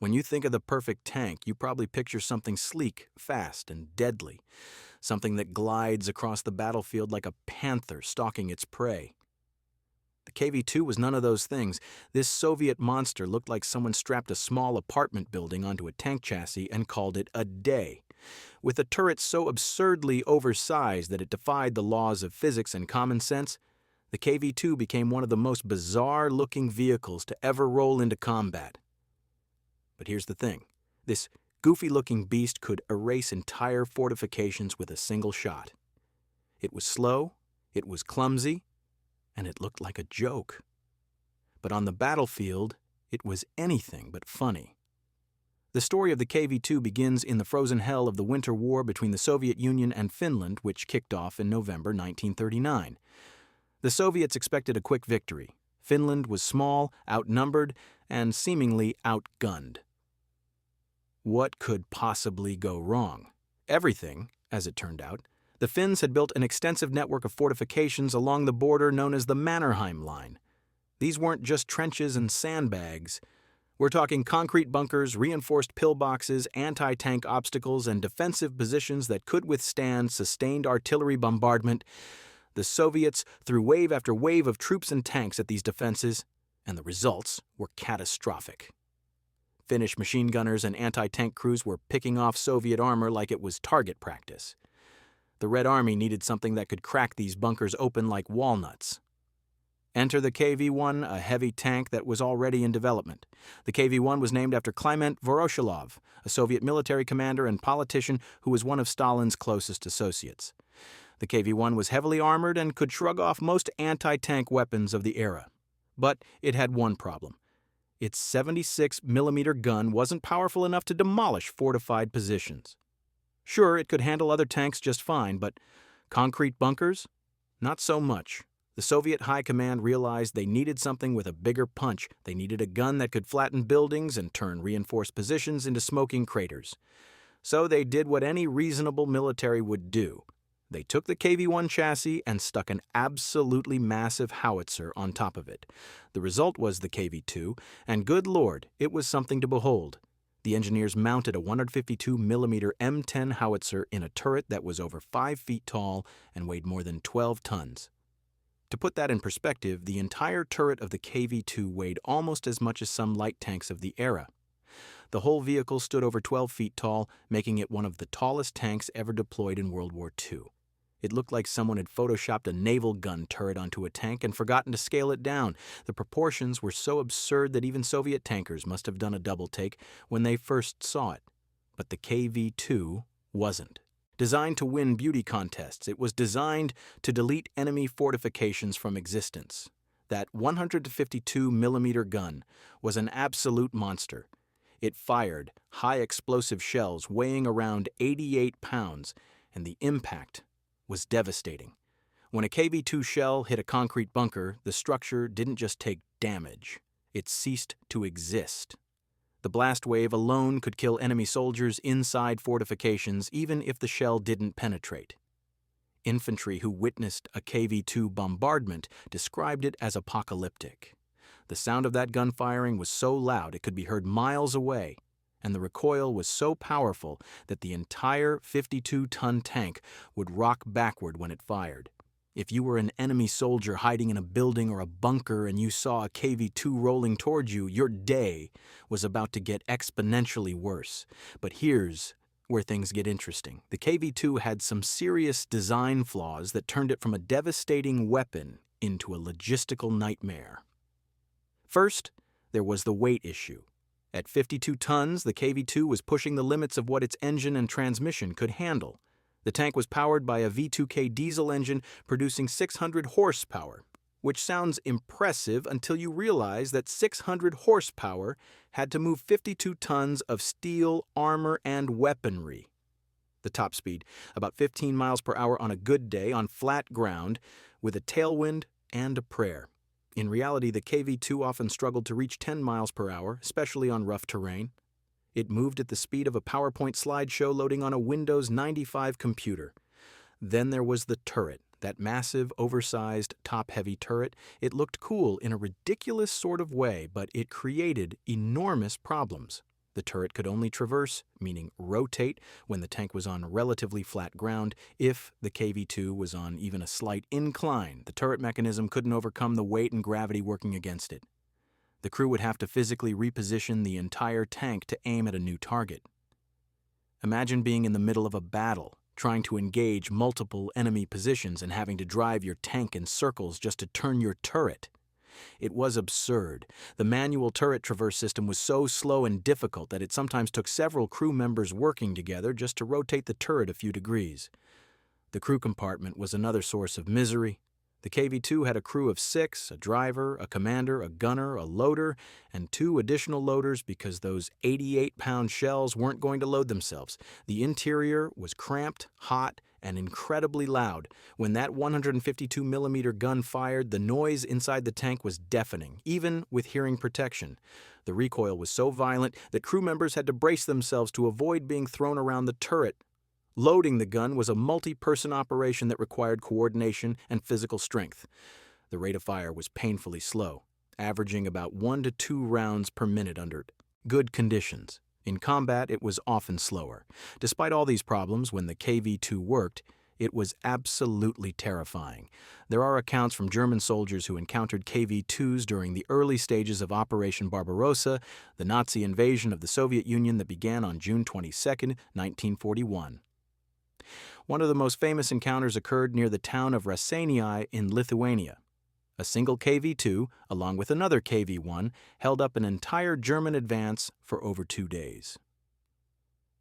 When you think of the perfect tank, you probably picture something sleek, fast, and deadly, something that glides across the battlefield like a panther stalking its prey. The KV-2 was none of those things. This Soviet monster looked like someone strapped a small apartment building onto a tank chassis and called it a day. With a turret so absurdly oversized that it defied the laws of physics and common sense, the KV-2 became one of the most bizarre-looking vehicles to ever roll into combat. But here's the thing. This goofy-looking beast could erase entire fortifications with a single shot. It was slow, it was clumsy, and it looked like a joke. But on the battlefield, it was anything but funny. The story of the KV-2 begins in the frozen hell of the Winter War between the Soviet Union and Finland, which kicked off in November 1939. The Soviets expected a quick victory. Finland was small, outnumbered, and seemingly outgunned. What could possibly go wrong? Everything, as it turned out. The Finns had built an extensive network of fortifications along the border known as the Mannerheim Line. These weren't just trenches and sandbags. We're talking concrete bunkers, reinforced pillboxes, anti-tank obstacles, and defensive positions that could withstand sustained artillery bombardment. The Soviets threw wave after wave of troops and tanks at these defenses, and the results were catastrophic. Finnish machine gunners and anti-tank crews were picking off Soviet armor like it was target practice. The Red Army needed something that could crack these bunkers open like walnuts. Enter the KV-1, a heavy tank that was already in development. The KV-1 was named after Kleine Voroshilov, a Soviet military commander and politician who was one of Stalin's closest associates. The KV-1 was heavily armored and could shrug off most anti-tank weapons of the era. But it had one problem. Its 76mm gun wasn't powerful enough to demolish fortified positions. Sure, it could handle other tanks just fine, but concrete bunkers? Not so much. The Soviet High Command realized they needed something with a bigger punch. They needed a gun that could flatten buildings and turn reinforced positions into smoking craters. So they did what any reasonable military would do. They took the KV-1 chassis and stuck an absolutely massive howitzer on top of it. The result was the KV-2, and good Lord, it was something to behold. The engineers mounted a 152mm M10 howitzer in a turret that was over 5 feet tall and weighed more than 12 tons. To put that in perspective, the entire turret of the KV-2 weighed almost as much as some light tanks of the era. The whole vehicle stood over 12 feet tall, making it one of the tallest tanks ever deployed in World War II. It looked like someone had photoshopped a naval gun turret onto a tank and forgotten to scale it down. The proportions were so absurd that even Soviet tankers must have done a double take when they first saw it. But the KV-2 wasn't. Designed to win beauty contests, it was designed to delete enemy fortifications from existence. That 152mm gun was an absolute monster. It fired high explosive shells weighing around 88 pounds, and the impact was devastating. When a KV-2 shell hit a concrete bunker, the structure didn't just take damage, it ceased to exist. The blast wave alone could kill enemy soldiers inside fortifications, even if the shell didn't penetrate. Infantry who witnessed a KV-2 bombardment described it as apocalyptic. The sound of that gun firing was so loud it could be heard miles away, and the recoil was so powerful that the entire 52-ton tank would rock backward when it fired. If you were an enemy soldier hiding in a building or a bunker and you saw a KV-2 rolling towards you, your day was about to get exponentially worse. But here's where things get interesting. The KV-2 had some serious design flaws that turned it from a devastating weapon into a logistical nightmare. First, there was the weight issue. At 52 tons, the KV-2 was pushing the limits of what its engine and transmission could handle. The tank was powered by a V2K diesel engine producing 600 horsepower, which sounds impressive until you realize that 600 horsepower had to move 52 tons of steel, armor, and weaponry. The top speed, about 15 miles per hour on a good day on flat ground, with a tailwind and a prayer. In reality, the KV-2 often struggled to reach 10 miles per hour, especially on rough terrain. It moved at the speed of a PowerPoint slideshow loading on a Windows 95 computer. Then there was the turret, that massive, oversized, top-heavy turret. It looked cool in a ridiculous sort of way, but it created enormous problems. The turret could only traverse, meaning rotate, when the tank was on relatively flat ground. If the KV-2 was on even a slight incline, the turret mechanism couldn't overcome the weight and gravity working against it. The crew would have to physically reposition the entire tank to aim at a new target. Imagine being in the middle of a battle, trying to engage multiple enemy positions and having to drive your tank in circles just to turn your turret. It was absurd. The manual turret traverse system was so slow and difficult that it sometimes took several crew members working together just to rotate the turret a few degrees. The crew compartment was another source of misery. The KV-2 had a crew of 6, a driver, a commander, a gunner, a loader, and 2 additional loaders because those 88-pound shells weren't going to load themselves. The interior was cramped, hot, and incredibly loud. When that 152mm gun fired, the noise inside the tank was deafening, even with hearing protection. The recoil was so violent that crew members had to brace themselves to avoid being thrown around the turret. Loading the gun was a multi-person operation that required coordination and physical strength. The rate of fire was painfully slow, averaging about 1 to 2 rounds per minute under good conditions. In combat, it was often slower. Despite all these problems, when the KV-2 worked, it was absolutely terrifying. There are accounts from German soldiers who encountered KV-2s during the early stages of Operation Barbarossa, the Nazi invasion of the Soviet Union that began on June 22, 1941. One of the most famous encounters occurred near the town of Raseiniai in Lithuania. A single KV-2, along with another KV-1, held up an entire German advance for over 2 days.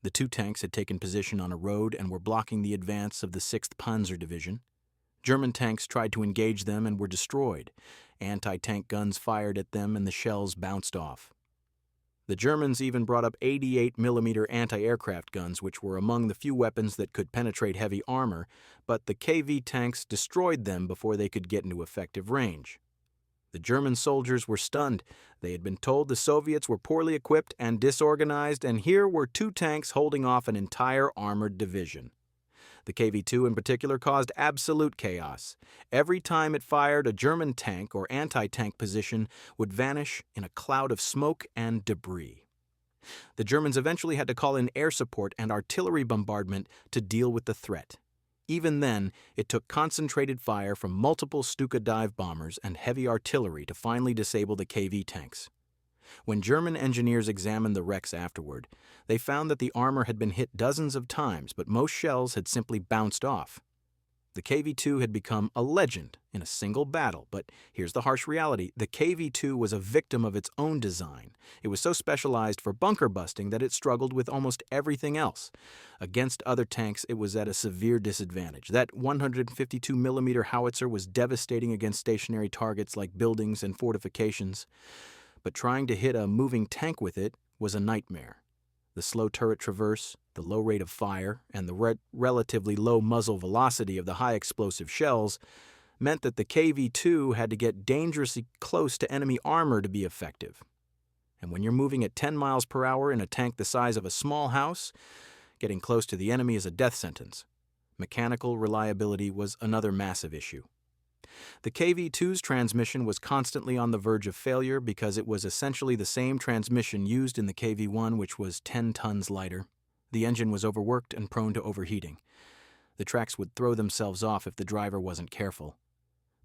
The 2 tanks had taken position on a road and were blocking the advance of the 6th Panzer Division. German tanks tried to engage them and were destroyed. Anti-tank guns fired at them and the shells bounced off. The Germans even brought up 88mm anti-aircraft guns, which were among the few weapons that could penetrate heavy armor, but the KV tanks destroyed them before they could get into effective range. The German soldiers were stunned. They had been told the Soviets were poorly equipped and disorganized, and here were 2 tanks holding off an entire armored division. The KV-2 in particular caused absolute chaos. Every time it fired, a German tank or anti-tank position would vanish in a cloud of smoke and debris. The Germans eventually had to call in air support and artillery bombardment to deal with the threat. Even then, it took concentrated fire from multiple Stuka dive bombers and heavy artillery to finally disable the KV tanks. When German engineers examined the wrecks afterward, they found that the armor had been hit dozens of times, but most shells had simply bounced off. The KV-2 had become a legend in a single battle, but here's the harsh reality. The KV-2 was a victim of its own design. It was so specialized for bunker busting that it struggled with almost everything else. Against other tanks, it was at a severe disadvantage. That 152mm howitzer was devastating against stationary targets like buildings and fortifications. But trying to hit a moving tank with it was a nightmare. The slow turret traverse, the low rate of fire, and the relatively low muzzle velocity of the high explosive shells meant that the KV-2 had to get dangerously close to enemy armor to be effective. And when you're moving at 10 miles per hour in a tank the size of a small house, getting close to the enemy is a death sentence. Mechanical reliability was another massive issue. The KV-2's transmission was constantly on the verge of failure because it was essentially the same transmission used in the KV-1, which was 10 tons lighter. The engine was overworked and prone to overheating. The tracks would throw themselves off if the driver wasn't careful.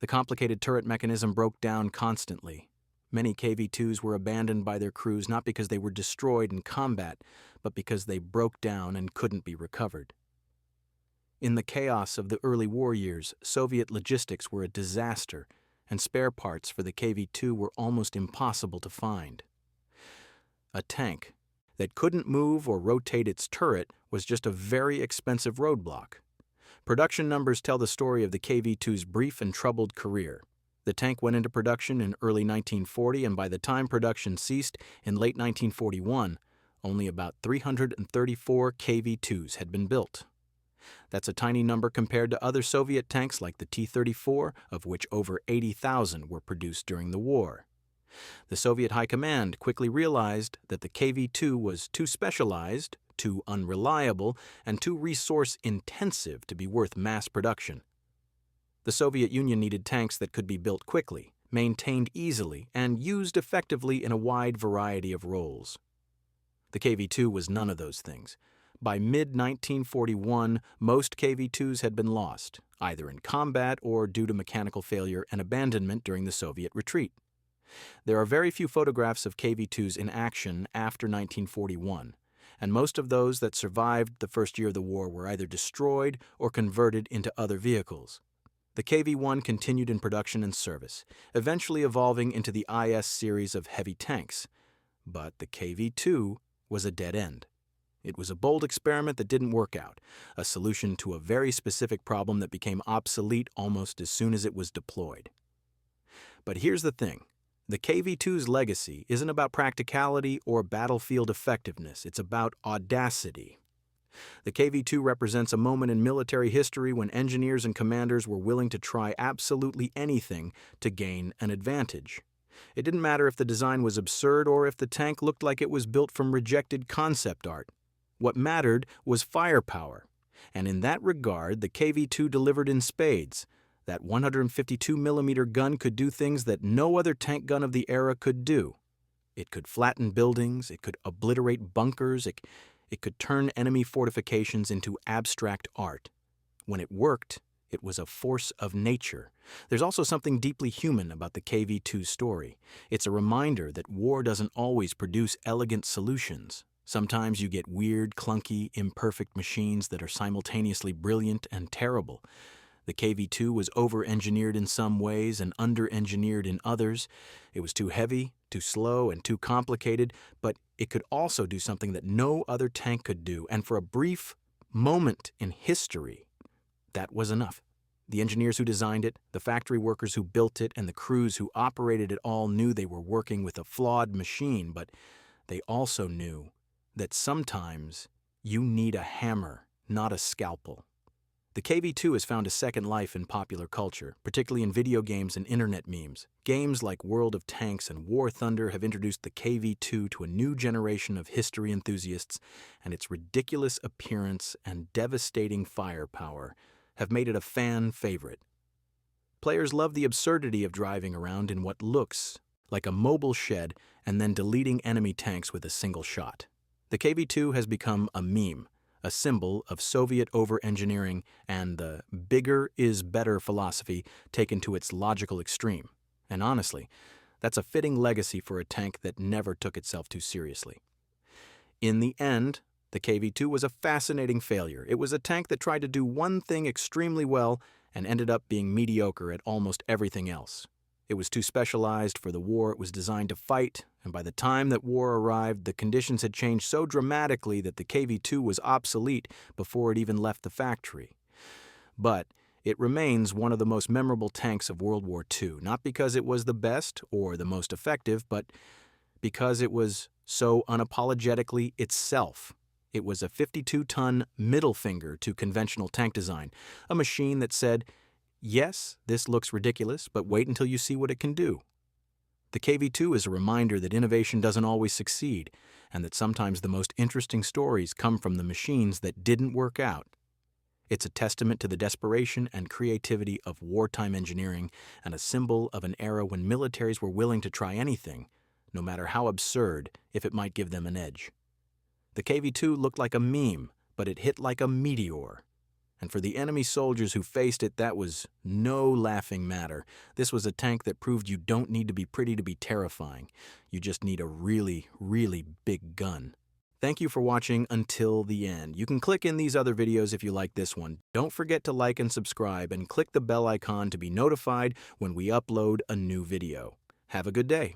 The complicated turret mechanism broke down constantly. Many KV-2s were abandoned by their crews not because they were destroyed in combat, but because they broke down and couldn't be recovered. In the chaos of the early war years, Soviet logistics were a disaster, and spare parts for the KV-2 were almost impossible to find. A tank that couldn't move or rotate its turret was just a very expensive roadblock. Production numbers tell the story of the KV-2's brief and troubled career. The tank went into production in early 1940, and by the time production ceased in late 1941, only about 334 KV-2s had been built. That's a tiny number compared to other Soviet tanks like the T-34, of which over 80,000 were produced during the war. The Soviet High Command quickly realized that the KV-2 was too specialized, too unreliable, and too resource-intensive to be worth mass production. The Soviet Union needed tanks that could be built quickly, maintained easily, and used effectively in a wide variety of roles. The KV-2 was none of those things. By mid-1941, most KV-2s had been lost, either in combat or due to mechanical failure and abandonment during the Soviet retreat. There are very few photographs of KV-2s in action after 1941, and most of those that survived the first year of the war were either destroyed or converted into other vehicles. The KV-1 continued in production and service, eventually evolving into the IS series of heavy tanks. But the KV-2 was a dead end. It was a bold experiment that didn't work out, a solution to a very specific problem that became obsolete almost as soon as it was deployed. But here's the thing. The KV-2's legacy isn't about practicality or battlefield effectiveness. It's about audacity. The KV-2 represents a moment in military history when engineers and commanders were willing to try absolutely anything to gain an advantage. It didn't matter if the design was absurd or if the tank looked like it was built from rejected concept art. What mattered was firepower, and in that regard, the KV-2 delivered in spades. That 152mm gun could do things that no other tank gun of the era could do. It could flatten buildings, it could obliterate bunkers, it could turn enemy fortifications into abstract art. When it worked, it was a force of nature. There's also something deeply human about the KV-2 story. It's a reminder that war doesn't always produce elegant solutions. Sometimes you get weird, clunky, imperfect machines that are simultaneously brilliant and terrible. The KV-2 was over-engineered in some ways and under-engineered in others. It was too heavy, too slow, and too complicated, but it could also do something that no other tank could do, and for a brief moment in history, that was enough. The engineers who designed it, the factory workers who built it, and the crews who operated it all knew they were working with a flawed machine, but they also knew that sometimes you need a hammer, not a scalpel. The KV-2 has found a second life in popular culture, particularly in video games and internet memes. Games like World of Tanks and War Thunder have introduced the KV-2 to a new generation of history enthusiasts, and its ridiculous appearance and devastating firepower have made it a fan favorite. Players love the absurdity of driving around in what looks like a mobile shed and then deleting enemy tanks with a single shot. The KV-2 has become a meme, a symbol of Soviet over-engineering and the bigger is better philosophy taken to its logical extreme. And honestly, that's a fitting legacy for a tank that never took itself too seriously. In the end, the KV-2 was a fascinating failure. It was a tank that tried to do one thing extremely well and ended up being mediocre at almost everything else. It was too specialized for the war it was designed to fight, and by the time that war arrived, the conditions had changed so dramatically that the KV-2 was obsolete before it even left the factory. But it remains one of the most memorable tanks of World War II, not because it was the best or the most effective, but because it was so unapologetically itself. It was a 52-ton middle finger to conventional tank design, a machine that said, "Yes, this looks ridiculous, but wait until you see what it can do." The KV-2 is a reminder that innovation doesn't always succeed, and that sometimes the most interesting stories come from the machines that didn't work out. It's a testament to the desperation and creativity of wartime engineering and a symbol of an era when militaries were willing to try anything, no matter how absurd, if it might give them an edge. The KV-2 looked like a meme, but it hit like a meteor. And for the enemy soldiers who faced it, that was no laughing matter. This was a tank that proved you don't need to be pretty to be terrifying. You just need a really, really big gun. Thank you for watching until the end. You can click in these other videos if you like this one. Don't forget to like and subscribe and click the bell icon to be notified when we upload a new video. Have a good day.